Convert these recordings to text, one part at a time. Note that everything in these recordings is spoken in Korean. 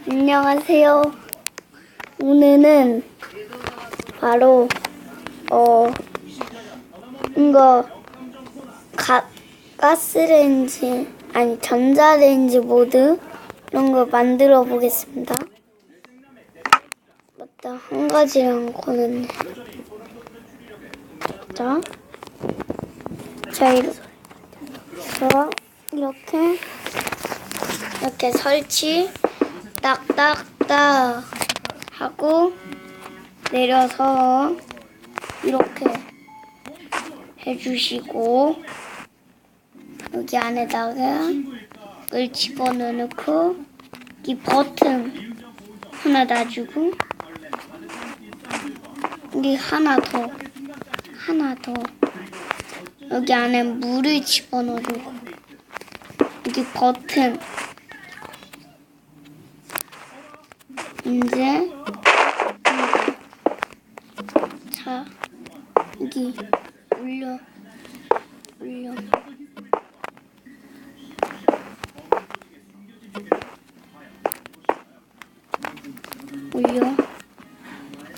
안녕하세요. 오늘은 바로 이거 가스레인지 아니 전자레인지 모드 이런 거 만들어 보겠습니다. 맞다, 한 가지랑 거는 자 이렇게 설치 딱딱딱 하고 내려서 이렇게 해주시고 여기 안에다가 이걸 집어넣고 이 버튼 하나 놔주고 여기 하나 더 여기 안에 물을 집어넣어주고 여기 버튼 이제 자 여기 올려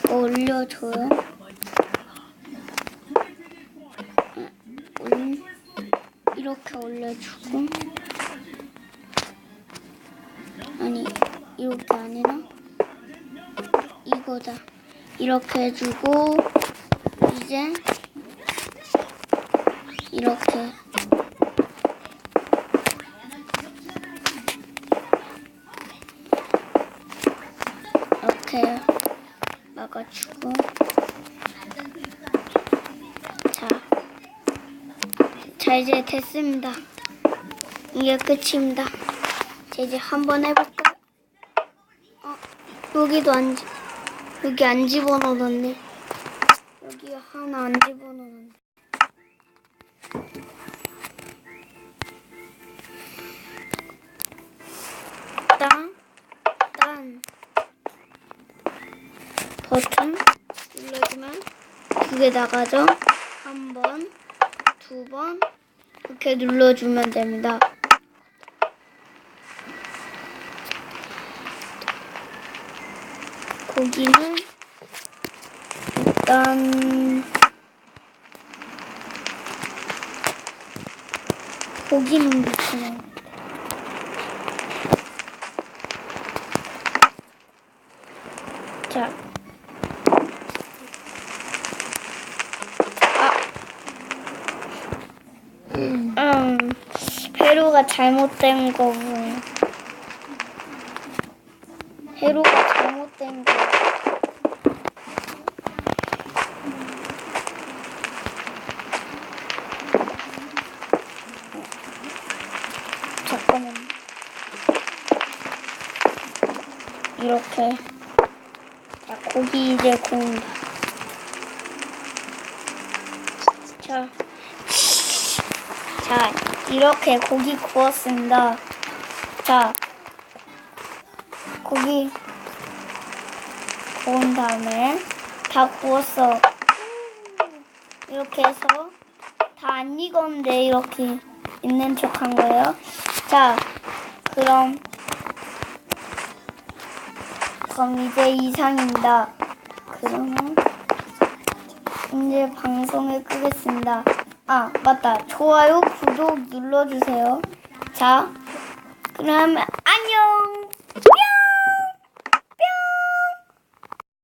올려줘요. 이렇게 올려주고 아니 이렇게 아니라 이거다. 이렇게 해주고 이제 이렇게 막아주고 자 이제 됐습니다. 이게 끝입니다. 자, 이제 한번 해볼까? 여기 안 집어넣었네. 여기 하나 안 집어넣었네. 딴 버튼 눌러주면 두 개 나가죠. 한 번, 두 번 이렇게 눌러주면 됩니다. 고기는 일단 고기는 넣고 자 회로가 잘못된 거고요. 회로가 잘못된 거. 잠깐만. 이렇게. 자, 고기 이제 구운다. 자, 이렇게 고기 구웠습니다. 자, 고기 구운 다음에 다 구웠어. 이렇게 해서 다 안 익었는데 이렇게 있는 척 한 거예요. 자, 그럼 이제 이상입니다. 그러면 이제 방송을 끄겠습니다. 아, 맞다. 좋아요, 구독 눌러주세요. 자, 그럼 안녕!